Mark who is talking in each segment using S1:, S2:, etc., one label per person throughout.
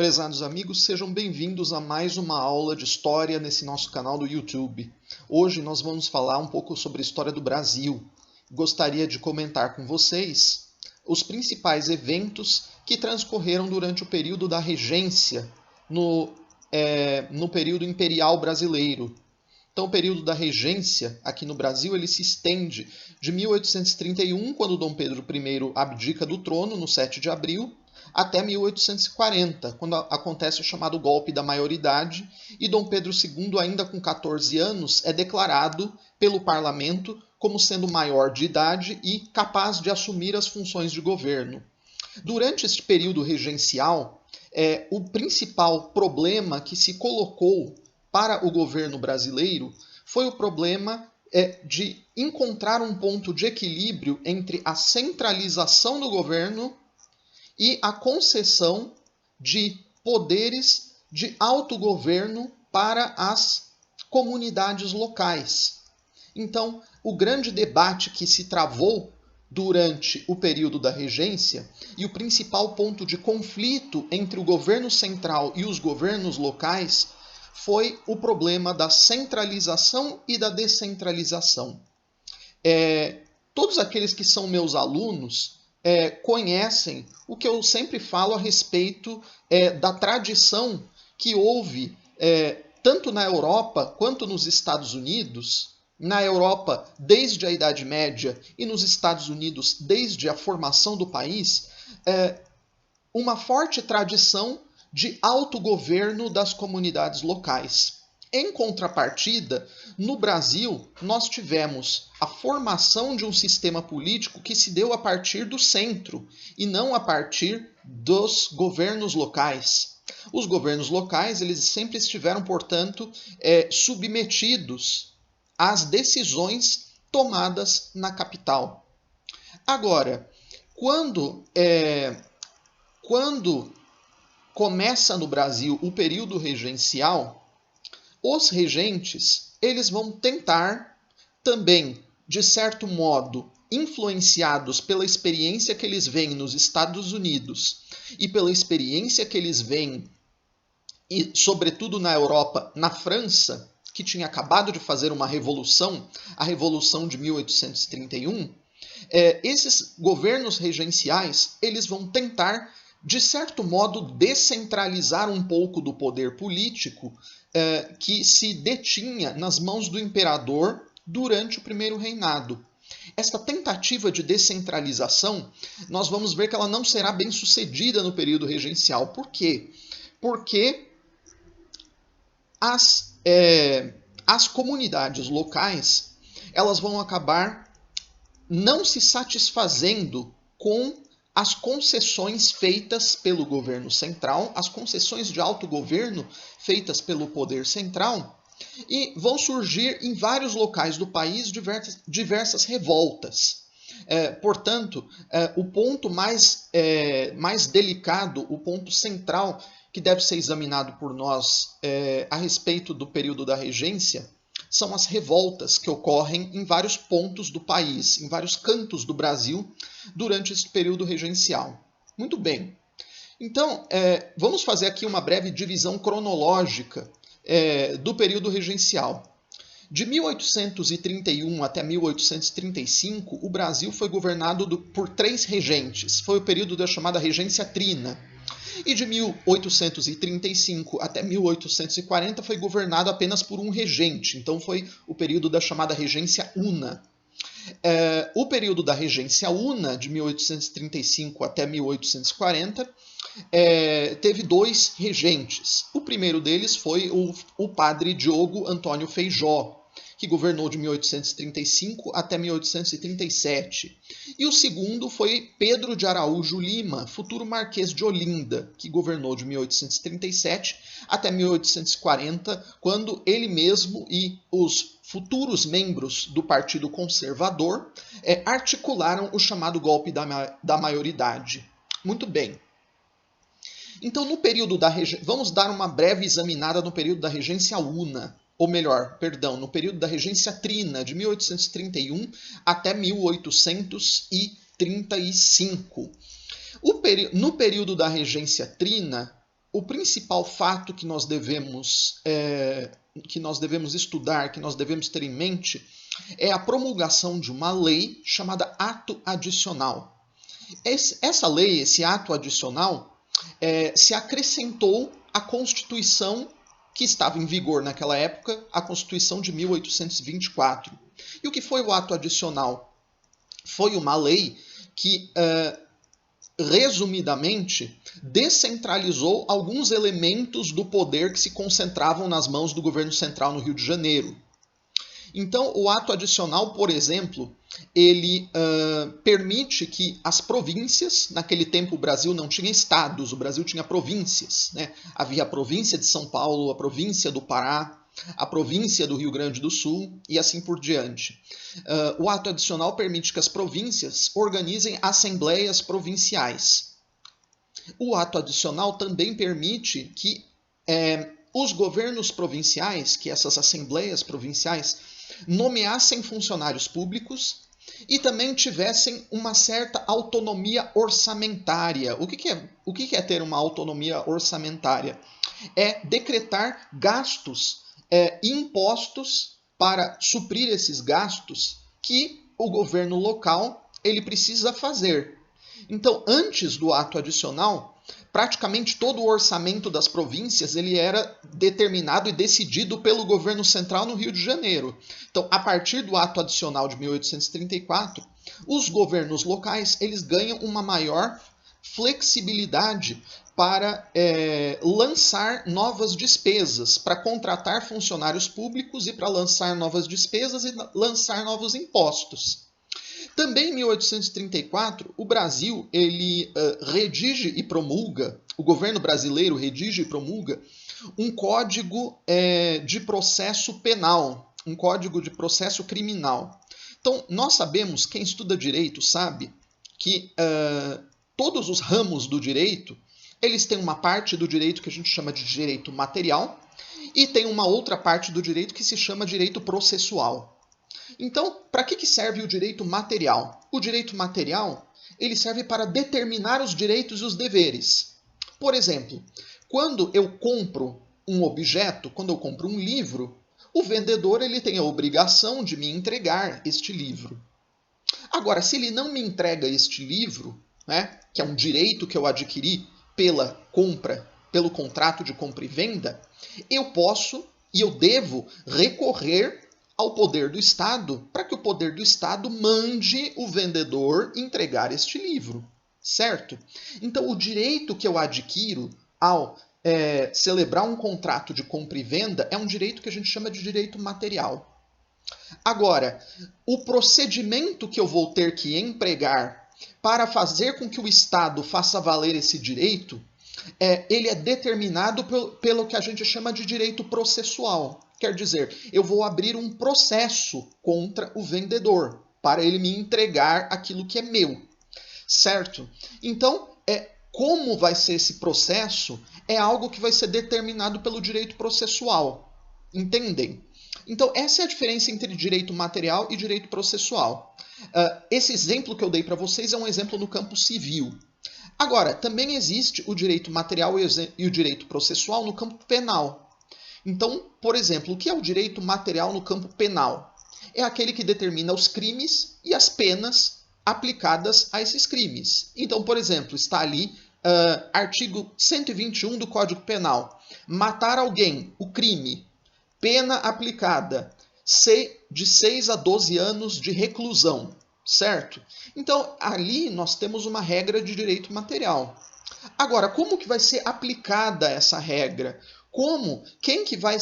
S1: Prezados amigos, sejam bem-vindos a mais uma aula de história nesse nosso canal do YouTube. Hoje nós vamos falar um pouco sobre a história do Brasil. Gostaria de comentar com vocês os principais eventos que transcorreram durante o período da regência no período imperial brasileiro. Então, o período da regência aqui no Brasil ele se estende de 1831, quando Dom Pedro I abdica do trono, no 7 de abril, até 1840, quando acontece o chamado golpe da maioridade, e Dom Pedro II, ainda com 14 anos, é declarado pelo parlamento como sendo maior de idade e capaz de assumir as funções de governo. Durante este período regencial, o principal problema que se colocou para o governo brasileiro foi o problema de encontrar um ponto de equilíbrio entre a centralização do governo e a concessão de poderes de autogoverno para as comunidades locais. Então, o grande debate que se travou durante o período da regência e o principal ponto de conflito entre o governo central e os governos locais foi o problema da centralização e da descentralização. Todos aqueles que são meus alunos conhecem o que eu sempre falo a respeito da tradição que houve tanto na Europa quanto nos Estados Unidos. Na Europa, desde a Idade Média, e nos Estados Unidos, desde a formação do país, uma forte tradição de autogoverno das comunidades locais. Em contrapartida, no Brasil, nós tivemos a formação de um sistema político que se deu a partir do centro e não a partir dos governos locais. Os governos locais, eles sempre estiveram, portanto, submetidos às decisões tomadas na capital. Agora, quando começa no Brasil o período regencial, os regentes eles vão tentar também, de certo modo, influenciados pela experiência que eles veem nos Estados Unidos e pela experiência que eles veem, e sobretudo na Europa, na França, que tinha acabado de fazer uma revolução, a Revolução de 1831, esses governos regenciais eles vão tentar, de certo modo, descentralizar um pouco do poder político que se detinha nas mãos do imperador durante o primeiro reinado. Esta tentativa de descentralização, nós vamos ver que ela não será bem sucedida no período regencial. Por quê? Porque as comunidades locais elas vão acabar não se satisfazendo com as concessões feitas pelo governo central, as concessões de autogoverno feitas pelo poder central, e vão surgir em vários locais do país diversas revoltas. Portanto, o ponto mais delicado, o ponto central que deve ser examinado por nós a respeito do período da regência são as revoltas que ocorrem em vários pontos do país, em vários cantos do Brasil, durante esse período regencial. Muito bem. Então, vamos fazer aqui uma breve divisão cronológica do período regencial. De 1831 até 1835, o Brasil foi governado por 3 regentes. Foi o período da chamada Regência Trina. E de 1835 até 1840 foi governado apenas por um regente. Então foi o período da chamada Regência Una. O período da Regência Una, de 1835 até 1840, teve 2 regentes. O primeiro deles foi o padre Diogo Antônio Feijó, que governou de 1835 até 1837. E o segundo foi Pedro de Araújo Lima, futuro Marquês de Olinda, que governou de 1837 até 1840, quando ele mesmo e os futuros membros do Partido Conservador articularam o chamado golpe da maioridade. Muito bem. Então, no período da vamos dar uma breve examinada no período da Regência Una. Ou melhor, perdão, no período da Regência Trina, de 1831 até 1835. No período da Regência Trina, o principal fato que nós devemos estudar, que nós devemos ter em mente, é a promulgação de uma lei chamada Ato Adicional. Essa lei, esse ato adicional, se acrescentou à Constituição que estava em vigor naquela época, a Constituição de 1824. E o que foi o ato adicional? Foi uma lei que, resumidamente, descentralizou alguns elementos do poder que se concentravam nas mãos do governo central no Rio de Janeiro. Então, o ato adicional, por exemplo, ele permite que as províncias, naquele tempo o Brasil não tinha estados, o Brasil tinha províncias, né? Havia a província de São Paulo, a província do Pará, a província do Rio Grande do Sul e assim por diante. O ato adicional permite que as províncias organizem assembleias provinciais. O ato adicional também permite que os governos provinciais, que essas assembleias provinciais, nomeassem funcionários públicos e também tivessem uma certa autonomia orçamentária. O que é ter uma autonomia orçamentária? É decretar gastos e impostos para suprir esses gastos que o governo local ele precisa fazer. Então, antes do ato adicional, praticamente todo o orçamento das províncias ele era determinado e decidido pelo governo central no Rio de Janeiro. Então, a partir do ato adicional de 1834, os governos locais eles ganham uma maior flexibilidade para lançar novas despesas, para contratar funcionários públicos e para lançar novas despesas e lançar novos impostos. Também em 1834, o Brasil ele redige e promulga, o governo brasileiro redige e promulga um código de processo penal, um código de processo criminal. Então, nós sabemos, quem estuda direito sabe, que todos os ramos do direito, eles têm uma parte do direito que a gente chama de direito material e tem uma outra parte do direito que se chama direito processual. Então, para que serve o direito material? O direito material ele serve para determinar os direitos e os deveres. Por exemplo, quando eu compro um objeto, quando eu compro um livro, o vendedor ele tem a obrigação de me entregar este livro. Agora, se ele não me entrega este livro, né, que é um direito que eu adquiri pela compra, pelo contrato de compra e venda, eu posso e eu devo recorrer ao poder do Estado para que o poder do Estado mande o vendedor entregar este livro, certo? Então, o direito que eu adquiro ao celebrar um contrato de compra e venda é um direito que a gente chama de direito material. Agora, o procedimento que eu vou ter que empregar para fazer com que o Estado faça valer esse direito, ele é determinado pelo que a gente chama de direito processual. Quer dizer, eu vou abrir um processo contra o vendedor para ele me entregar aquilo que é meu, certo? Então, como vai ser esse processo é algo que vai ser determinado pelo direito processual. Entendem? Então, essa é a diferença entre direito material e direito processual. Esse exemplo que eu dei para vocês é um exemplo no campo civil. Agora, também existe o direito material e o direito processual no campo penal. Então, por exemplo, o que é o direito material no campo penal? É aquele que determina os crimes e as penas aplicadas a esses crimes. Então, por exemplo, está ali artigo 121 do Código Penal. Matar alguém, o crime, pena aplicada de 6 a 12 anos de reclusão, certo? Então, ali nós temos uma regra de direito material. Agora, como que vai ser aplicada essa regra? Como? Quem que vai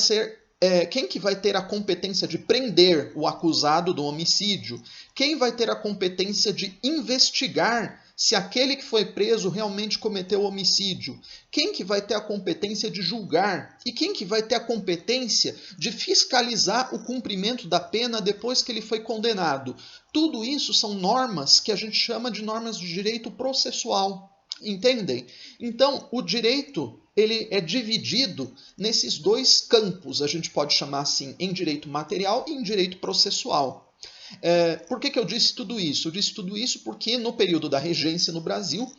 S1: ter a competência de prender o acusado do homicídio? Quem vai ter a competência de investigar se aquele que foi preso realmente cometeu o homicídio? Quem que vai ter a competência de julgar? E quem que vai ter a competência de fiscalizar o cumprimento da pena depois que ele foi condenado? Tudo isso são normas que a gente chama de normas de direito processual. Entendem? Então, o direito ele é dividido nesses dois campos, a gente pode chamar assim, em direito material e em direito processual. Por que eu disse tudo isso? Eu disse tudo isso porque no período da regência no Brasil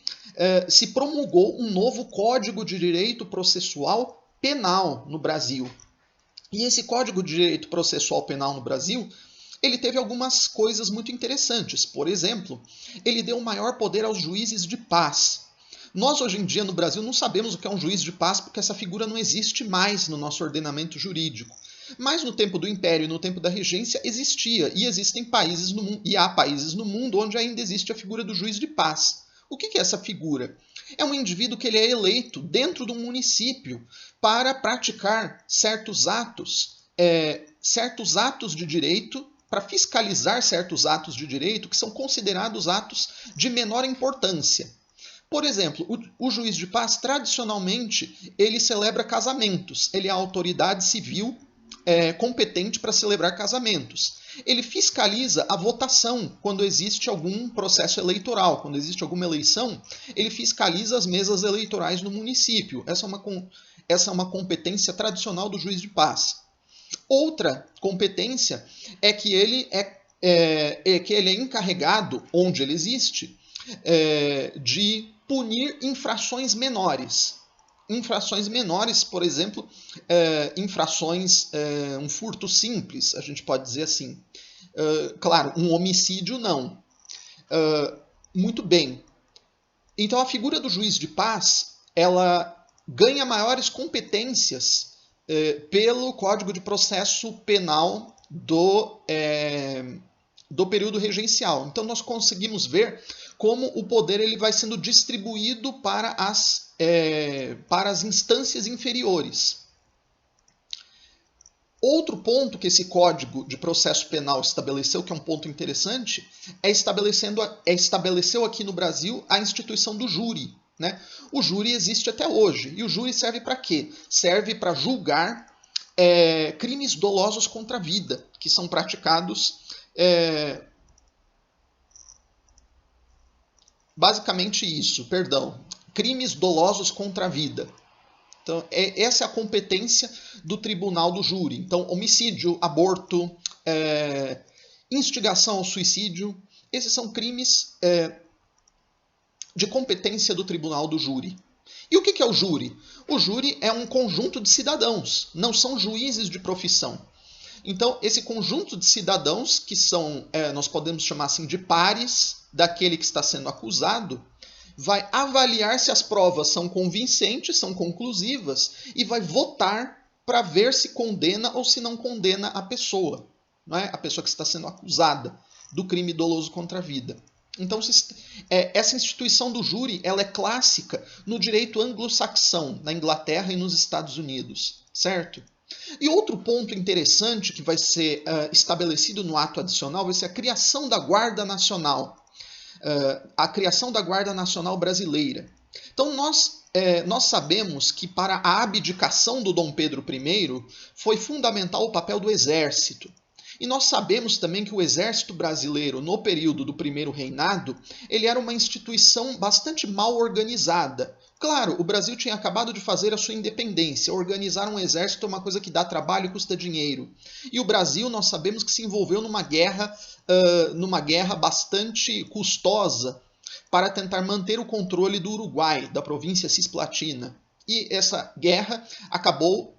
S1: se promulgou um novo Código de Direito Processual Penal no Brasil. E esse Código de Direito Processual Penal no Brasil, ele teve algumas coisas muito interessantes. Por exemplo, ele deu maior poder aos juízes de paz. Nós, hoje em dia, no Brasil, não sabemos o que é um juiz de paz porque essa figura não existe mais no nosso ordenamento jurídico. Mas no tempo do Império e no tempo da Regência existia, e existem países no mundo, e há países no mundo onde ainda existe a figura do juiz de paz. O que é essa figura? É um indivíduo que ele é eleito dentro de um município para praticar certos atos de direito, para fiscalizar certos atos de direito que são considerados atos de menor importância. Por exemplo, o juiz de paz, tradicionalmente, ele celebra casamentos. Ele é a autoridade civil competente para celebrar casamentos. Ele fiscaliza a votação quando existe algum processo eleitoral, quando existe alguma eleição, ele fiscaliza as mesas eleitorais no município. Essa é uma competência tradicional do juiz de paz. Outra competência é que ele é encarregado, onde ele existe, de punir infrações menores. Infrações menores, por exemplo, um furto simples, a gente pode dizer assim. Claro, um homicídio não. Muito bem. Então a figura do juiz de paz, ela ganha maiores competências pelo Código de Processo Penal do período regencial. Então nós conseguimos ver como o poder ele vai sendo distribuído para as instâncias inferiores. Outro ponto que esse Código de Processo Penal estabeleceu, que é um ponto interessante, estabeleceu aqui no Brasil a instituição do júri. Né? O júri existe até hoje. E o júri serve para quê? Serve para julgar crimes dolosos contra a vida, que são praticados basicamente isso, crimes dolosos contra a vida. Então, essa é a competência do tribunal do júri. Então, homicídio, aborto, instigação ao suicídio, esses são crimes de competência do tribunal do júri. E o que é o júri? O júri é um conjunto de cidadãos, não são juízes de profissão. Então, esse conjunto de cidadãos, que são, nós podemos chamar assim de pares daquele que está sendo acusado, vai avaliar se as provas são convincentes, são conclusivas, e vai votar para ver se condena ou se não condena a pessoa, não é? A pessoa que está sendo acusada do crime doloso contra a vida. Então, essa instituição do júri ela é clássica no direito anglo-saxão, na Inglaterra e nos Estados Unidos, certo? E outro ponto interessante que vai ser estabelecido no ato adicional vai ser a criação da Guarda Nacional. A criação da Guarda Nacional Brasileira. Então nós sabemos que para a abdicação do Dom Pedro I foi fundamental o papel do Exército. E nós sabemos também que o Exército Brasileiro, no período do primeiro reinado, ele era uma instituição bastante mal organizada. Claro, o Brasil tinha acabado de fazer a sua independência. Organizar um exército é uma coisa que dá trabalho e custa dinheiro. E o Brasil, nós sabemos que se envolveu numa guerra bastante custosa para tentar manter o controle do Uruguai, da província Cisplatina. E essa guerra acabou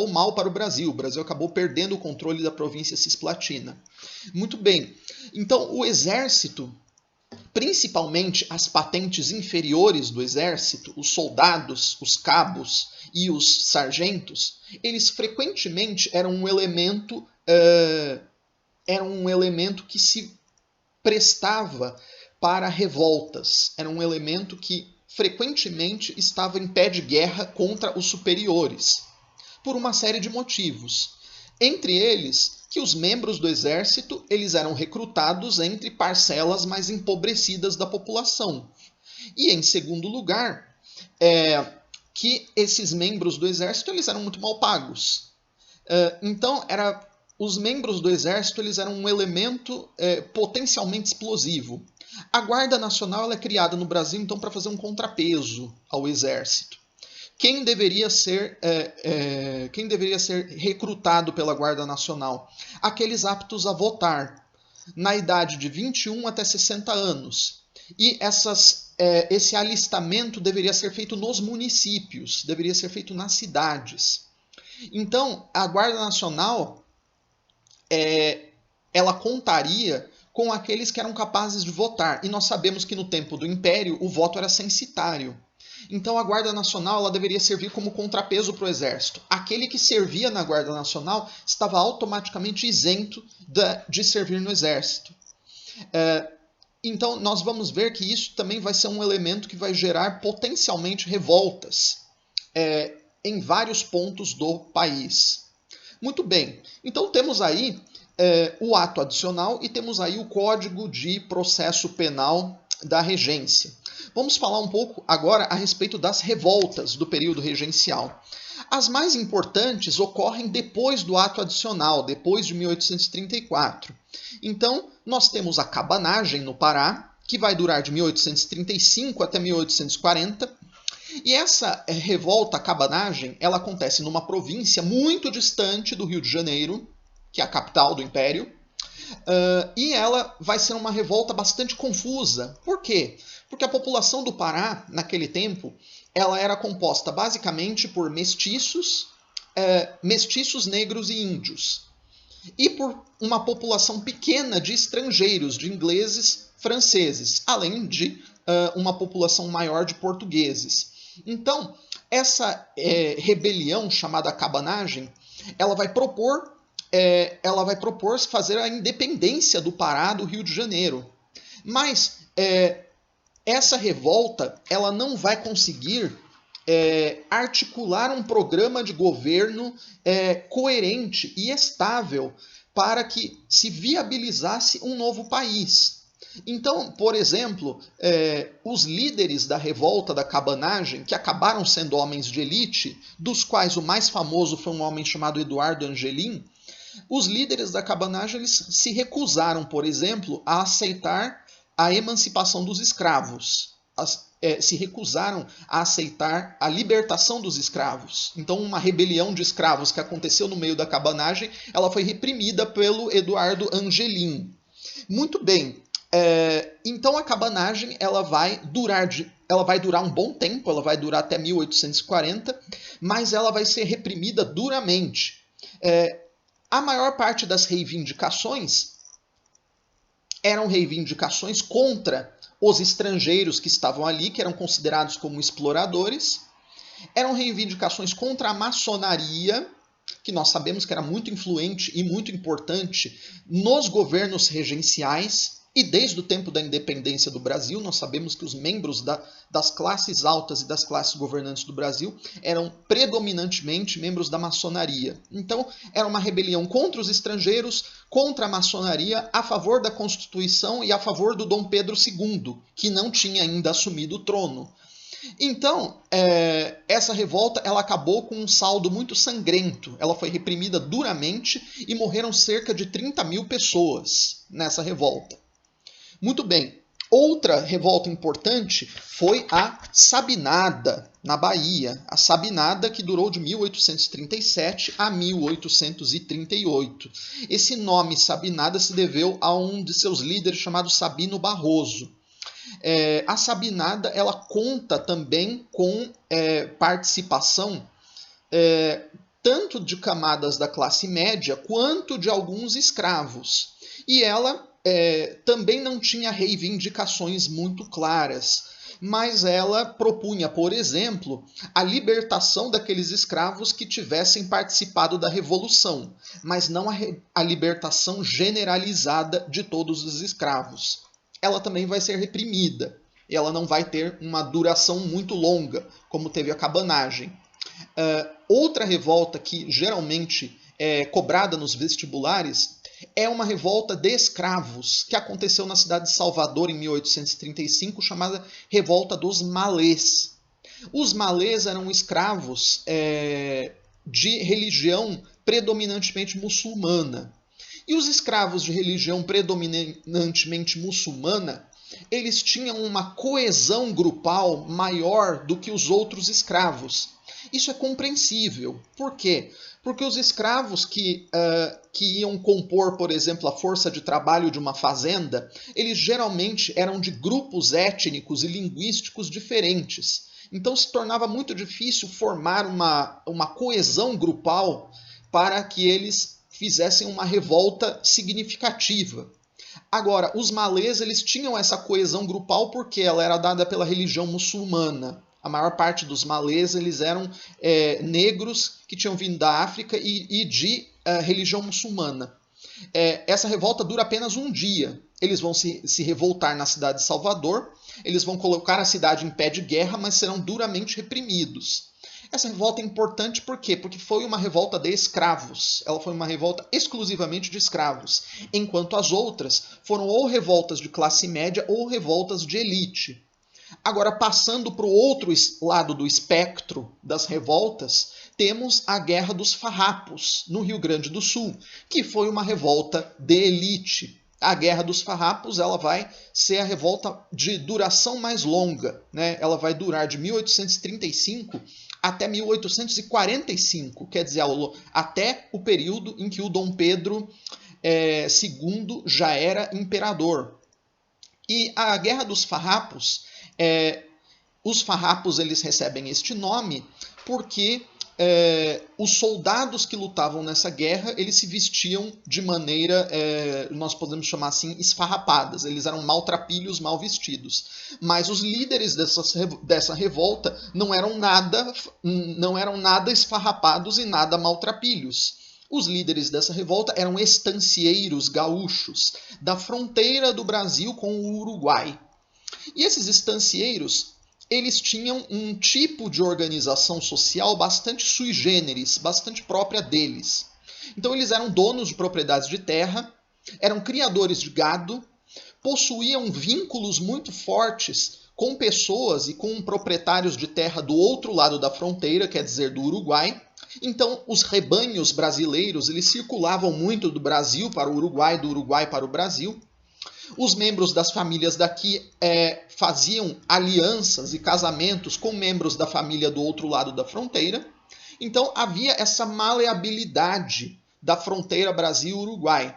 S1: mal para o Brasil. O Brasil acabou perdendo o controle da província Cisplatina. Muito bem. Então, o exército, principalmente as patentes inferiores do exército, os soldados, os cabos e os sargentos, eles frequentemente eram um elemento que se prestava para revoltas. Era um elemento que frequentemente estava em pé de guerra contra os superiores, por uma série de motivos. Entre eles, que os membros do exército eles eram recrutados entre parcelas mais empobrecidas da população. E, em segundo lugar, que esses membros do exército eles eram muito mal pagos. Então, os membros do exército eles eram um elemento potencialmente explosivo. A Guarda Nacional ela é criada no Brasil, então, para fazer um contrapeso ao exército. Quem deveria ser recrutado pela Guarda Nacional? Aqueles aptos a votar. na idade de 21 até 60 anos. E esse alistamento deveria ser feito nos municípios, deveria ser feito nas cidades. Então, a Guarda Nacional, ela contaria com aqueles que eram capazes de votar. E nós sabemos que no tempo do Império o voto era censitário. Então a Guarda Nacional ela deveria servir como contrapeso para o Exército. Aquele que servia na Guarda Nacional estava automaticamente isento de servir no Exército. Então nós vamos ver que isso também vai ser um elemento que vai gerar potencialmente revoltas em vários pontos do país. Muito bem, então temos aí o ato adicional e temos aí o Código de Processo Penal da Regência. Vamos falar um pouco agora a respeito das revoltas do período regencial. As mais importantes ocorrem depois do ato adicional, depois de 1834. Então, nós temos a cabanagem no Pará, que vai durar de 1835 até 1840. E essa revolta, a cabanagem, ela acontece numa província muito distante do Rio de Janeiro, que é a capital do Império, e ela vai ser uma revolta bastante confusa. Por quê? Porque a população do Pará, naquele tempo, ela era composta basicamente por mestiços, negros e índios, e por uma população pequena de estrangeiros, de ingleses, franceses, além de uma população maior de portugueses. Então, essa rebelião chamada cabanagem, ela vai propor fazer a independência do Pará do Rio de Janeiro. Mas essa revolta ela não vai conseguir articular um programa de governo coerente e estável para que se viabilizasse um novo país. Então, por exemplo, os líderes da revolta da cabanagem, que acabaram sendo homens de elite, dos quais o mais famoso foi um homem chamado Eduardo Angelim, os líderes da cabanagem eles se recusaram, por exemplo, a aceitar a emancipação dos escravos. Se recusaram a aceitar a libertação dos escravos. Então, uma rebelião de escravos que aconteceu no meio da cabanagem, ela foi reprimida pelo Eduardo Angelim. Muito bem. Então, a cabanagem ela vai durar um bom tempo, ela vai durar até 1840, mas ela vai ser reprimida duramente. A maior parte das reivindicações eram reivindicações contra os estrangeiros que estavam ali, que eram considerados como exploradores. Eram reivindicações contra a maçonaria, que nós sabemos que era muito influente e muito importante nos governos regenciais. E desde o tempo da independência do Brasil, nós sabemos que os membros das classes altas e das classes governantes do Brasil eram predominantemente membros da maçonaria. Então, era uma rebelião contra os estrangeiros, contra a maçonaria, a favor da Constituição e a favor do Dom Pedro II, que não tinha ainda assumido o trono. Então, essa revolta ela acabou com um saldo muito sangrento. Ela foi reprimida duramente e morreram cerca de 30 mil pessoas nessa revolta. Muito bem. Outra revolta importante foi a Sabinada, na Bahia. A Sabinada que durou de 1837 a 1838. Esse nome Sabinada se deveu a um de seus líderes chamado Sabino Barroso. A Sabinada ela conta também com participação tanto de camadas da classe média quanto de alguns escravos. E ela também não tinha reivindicações muito claras, mas ela propunha, por exemplo, a libertação daqueles escravos que tivessem participado da Revolução, mas não a libertação generalizada de todos os escravos. Ela também vai ser reprimida, e ela não vai ter uma duração muito longa, como teve a cabanagem. Outra revolta que geralmente é cobrada nos vestibulares é uma revolta de escravos que aconteceu na cidade de Salvador em 1835, chamada Revolta dos Malês. Os malês eram escravos de religião predominantemente muçulmana. E os escravos de religião predominantemente muçulmana, eles tinham uma coesão grupal maior do que os outros escravos. Isso é compreensível. Por quê? Porque os escravos que iam compor, por exemplo, a força de trabalho de uma fazenda, eles geralmente eram de grupos étnicos e linguísticos diferentes. Então se tornava muito difícil formar uma coesão grupal para que eles fizessem uma revolta significativa. Agora, os malês eles tinham essa coesão grupal porque ela era dada pela religião muçulmana. A maior parte dos malês eles eram negros que tinham vindo da África e de religião muçulmana. Essa revolta dura apenas um dia. Eles vão se revoltar na cidade de Salvador, eles vão colocar a cidade em pé de guerra, mas serão duramente reprimidos. Essa revolta é importante por quê? Porque foi uma revolta de escravos. Ela foi uma revolta exclusivamente de escravos, enquanto as outras foram ou revoltas de classe média ou revoltas de elite. Agora, passando para o outro lado do espectro das revoltas, temos a Guerra dos Farrapos, no Rio Grande do Sul, que foi uma revolta de elite. A Guerra dos Farrapos ela vai ser a revolta de duração mais longa, né? Ela vai durar de 1835 até 1845, quer dizer, até o período em que o Dom Pedro II já era imperador. E a Guerra dos Farrapos, os farrapos eles recebem este nome porque os soldados que lutavam nessa guerra, eles se vestiam de maneira, nós podemos chamar assim, esfarrapadas. Eles eram maltrapilhos, mal vestidos. Mas os líderes dessa revolta não eram nada esfarrapados e nada maltrapilhos. Os líderes dessa revolta eram estancieiros gaúchos, da fronteira do Brasil com o Uruguai. E esses estancieiros, eles tinham um tipo de organização social bastante sui generis, bastante própria deles. Então eles eram donos de propriedades de terra, eram criadores de gado, possuíam vínculos muito fortes com pessoas e com proprietários de terra do outro lado da fronteira, quer dizer, do Uruguai. Então os rebanhos brasileiros, eles circulavam muito do Brasil para o Uruguai, do Uruguai para o Brasil. Os membros das famílias daqui faziam alianças e casamentos com membros da família do outro lado da fronteira. Então havia essa maleabilidade da fronteira Brasil-Uruguai.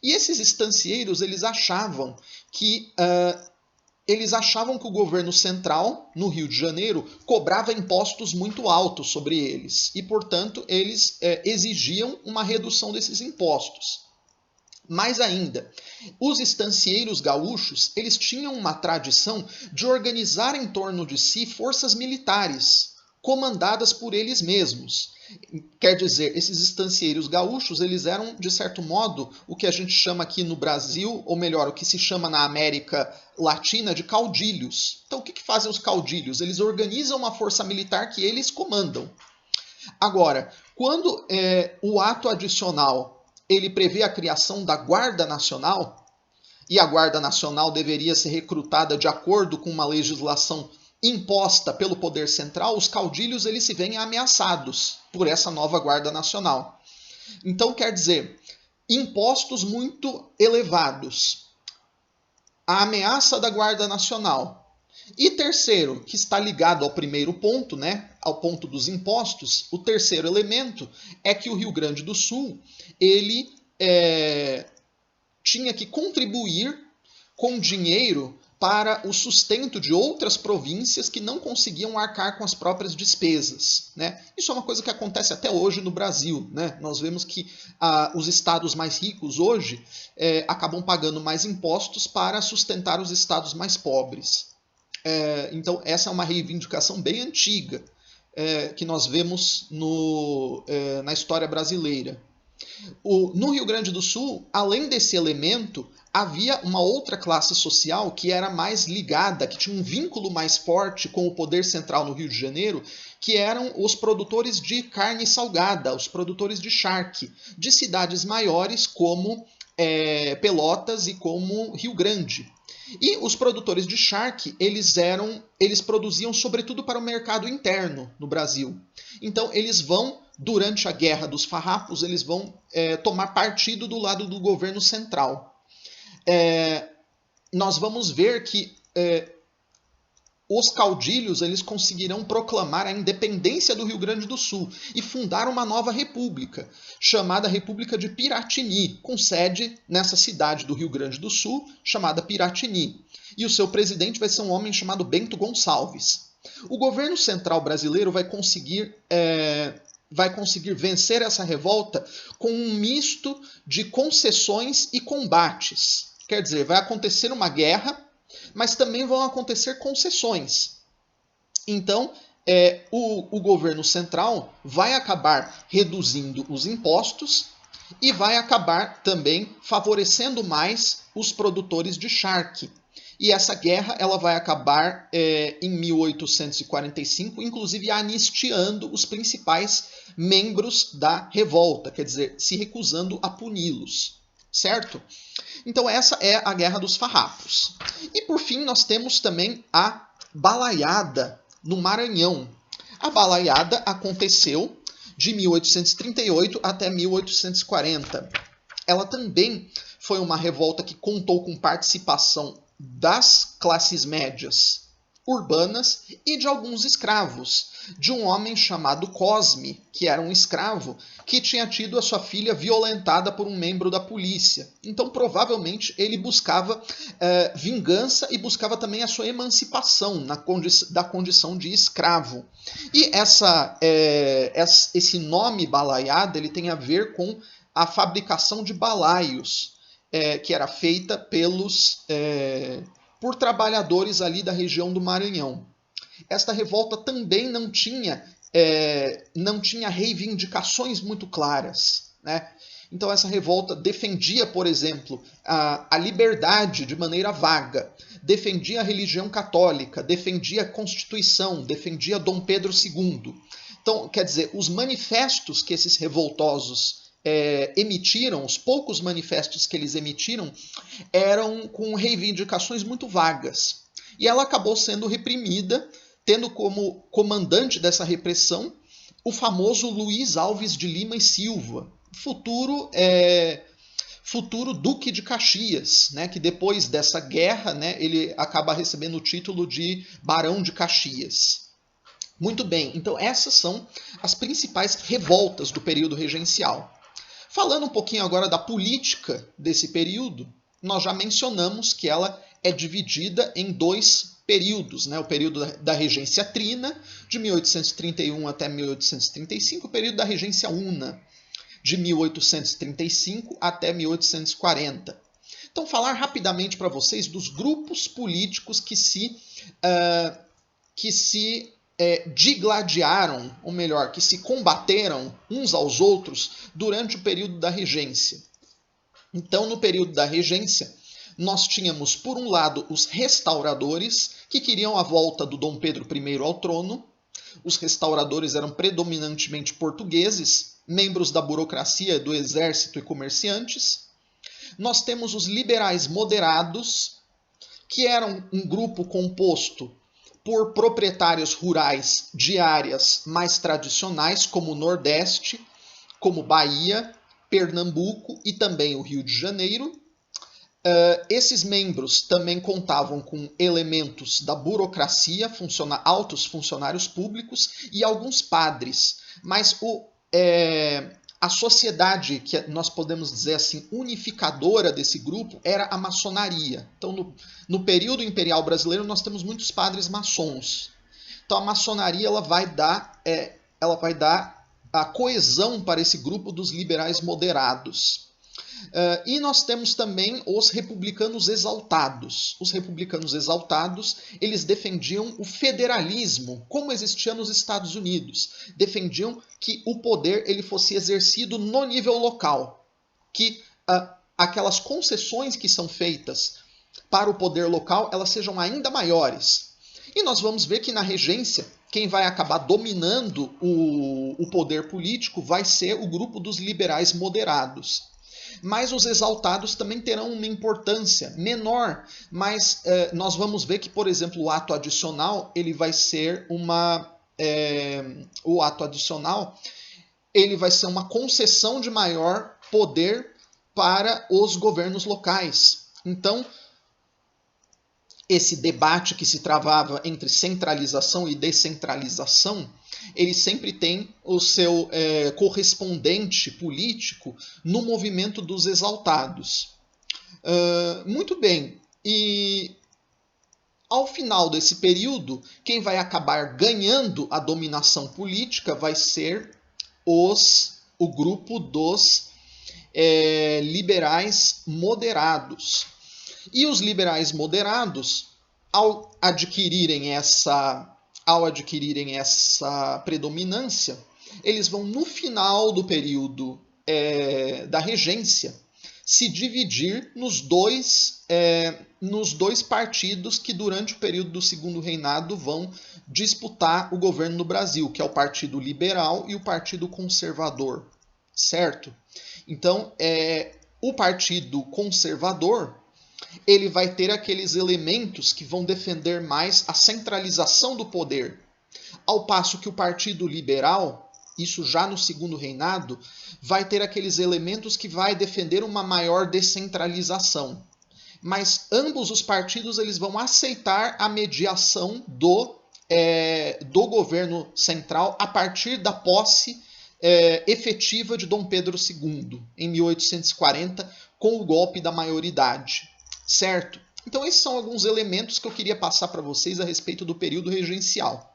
S1: E esses estancieiros eles achavam que o governo central, no Rio de Janeiro, cobrava impostos muito altos sobre eles. E, portanto, eles exigiam uma redução desses impostos. Mais ainda, os estancieiros gaúchos, eles tinham uma tradição de organizar em torno de si forças militares, comandadas por eles mesmos. Quer dizer, esses estancieiros gaúchos, eles eram, de certo modo, o que a gente chama aqui no Brasil, ou melhor, o que se chama na América Latina de caudilhos. Então, o que fazem os caudilhos? Eles organizam uma força militar que eles comandam. Agora, quando o ato adicional ele prevê a criação da Guarda Nacional, e a Guarda Nacional deveria ser recrutada de acordo com uma legislação imposta pelo poder central, os caudilhos eles se veem ameaçados por essa nova Guarda Nacional. Então, quer dizer, impostos muito elevados, a ameaça da Guarda Nacional. E terceiro, que está ligado ao primeiro ponto, né, ao ponto dos impostos, o terceiro elemento é que o Rio Grande do Sul ele tinha que contribuir com dinheiro para o sustento de outras províncias que não conseguiam arcar com as próprias despesas, né? Isso é uma coisa que acontece até hoje no Brasil, né? Nós vemos que os estados mais ricos hoje acabam pagando mais impostos para sustentar os estados mais pobres. Então essa é uma reivindicação bem antiga que nós vemos na história brasileira. No Rio Grande do Sul, além desse elemento, havia uma outra classe social que era mais ligada, que tinha um vínculo mais forte com o poder central no Rio de Janeiro, que eram os produtores de carne salgada, os produtores de charque, de cidades maiores como Pelotas e como Rio Grande. E os produtores de charque, eles produziam sobretudo para o mercado interno no Brasil. Então eles vão, durante a Guerra dos Farrapos, eles vão tomar partido do lado do governo central. Nós vamos ver que os caudilhos eles conseguirão proclamar a independência do Rio Grande do Sul e fundar uma nova república, chamada República de Piratini, com sede nessa cidade do Rio Grande do Sul, chamada Piratini. E o seu presidente vai ser um homem chamado Bento Gonçalves. O governo central brasileiro vai conseguir vencer essa revolta com um misto de concessões e combates. Quer dizer, vai acontecer uma guerra, mas também vão acontecer concessões. Então, o governo central vai acabar reduzindo os impostos e vai acabar também favorecendo mais os produtores de charque. E essa guerra ela vai acabar em 1845, inclusive anistiando os principais membros da revolta, quer dizer, se recusando a puni-los, certo? Então essa é a Guerra dos Farrapos. E por fim nós temos também a Balaiada no Maranhão. A Balaiada aconteceu de 1838 até 1840. Ela também foi uma revolta que contou com participação das classes médias urbanas e de alguns escravos, de um homem chamado Cosme, que era um escravo que tinha tido a sua filha violentada por um membro da polícia. Então, provavelmente, ele buscava vingança e buscava também a sua emancipação da condição de escravo. E esse nome balaiada ele tem a ver com a fabricação de balaios, que era feita por trabalhadores ali da região do Maranhão. Esta revolta também não tinha reivindicações muito claras, né? Então essa revolta defendia, por exemplo, a liberdade de maneira vaga, defendia a religião católica, defendia a Constituição, defendia Dom Pedro II. Então, quer dizer, os manifestos que esses revoltosos emitiram, os poucos manifestos que eles emitiram, eram com reivindicações muito vagas. E ela acabou sendo reprimida, tendo como comandante dessa repressão o famoso Luiz Alves de Lima e Silva, futuro Duque de Caxias, né, que depois dessa guerra, né, ele acaba recebendo o título de Barão de Caxias. Muito bem, então essas são as principais revoltas do período regencial. Falando um pouquinho agora da política desse período, nós já mencionamos que ela é dividida em dois períodos, né? O período da Regência Trina, de 1831 até 1835, o período da Regência Una, de 1835 até 1840. Então, falar rapidamente para vocês dos grupos políticos que se digladiaram, ou melhor, que se combateram uns aos outros durante o período da regência. Então, no período da regência, nós tínhamos, por um lado, os restauradores, que queriam a volta do Dom Pedro I ao trono. Os restauradores eram predominantemente portugueses, membros da burocracia, do exército e comerciantes. Nós temos os liberais moderados, que eram um grupo composto por proprietários rurais de áreas mais tradicionais, como o Nordeste, como Bahia, Pernambuco e também o Rio de Janeiro. Esses membros também contavam com elementos da burocracia, altos funcionários públicos e alguns padres. Mas a sociedade, que nós podemos dizer assim, unificadora desse grupo, era a maçonaria. Então, no período imperial brasileiro, nós temos muitos padres maçons. Então, a maçonaria ela vai dar a coesão para esse grupo dos liberais moderados. E nós temos também os republicanos exaltados. Os republicanos exaltados, eles defendiam o federalismo, como existia nos Estados Unidos. Defendiam que o poder ele fosse exercido no nível local, que aquelas concessões que são feitas para o poder local, elas sejam ainda maiores. E nós vamos ver que na regência, quem vai acabar dominando o poder político vai ser o grupo dos liberais moderados. Mas os exaltados também terão uma importância menor, mas nós vamos ver que, por exemplo, o ato adicional ele vai ser uma concessão de maior poder para os governos locais. Então, esse debate que se travava entre centralização e descentralização, ele sempre tem o seu correspondente político no movimento dos exaltados. Muito bem, e ao final desse período, quem vai acabar ganhando a dominação política vai ser o grupo dos liberais moderados. E os liberais moderados, ao adquirirem essa predominância, eles vão, no final do período da regência, se dividir nos dois partidos que, durante o período do Segundo Reinado, vão disputar o governo no Brasil, que é o Partido Liberal e o Partido Conservador, certo? Então, o Partido Conservador, ele vai ter aqueles elementos que vão defender mais a centralização do poder, ao passo que o Partido Liberal, isso já no Segundo Reinado, vai ter aqueles elementos que vai defender uma maior descentralização. Mas ambos os partidos eles vão aceitar a mediação do governo central a partir da posse efetiva de Dom Pedro II, em 1840, com o golpe da maioridade. Certo? Então esses são alguns elementos que eu queria passar para vocês a respeito do período regencial.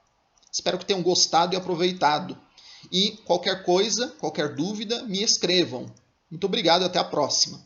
S1: Espero que tenham gostado e aproveitado. E qualquer coisa, qualquer dúvida, me escrevam. Muito obrigado e até a próxima.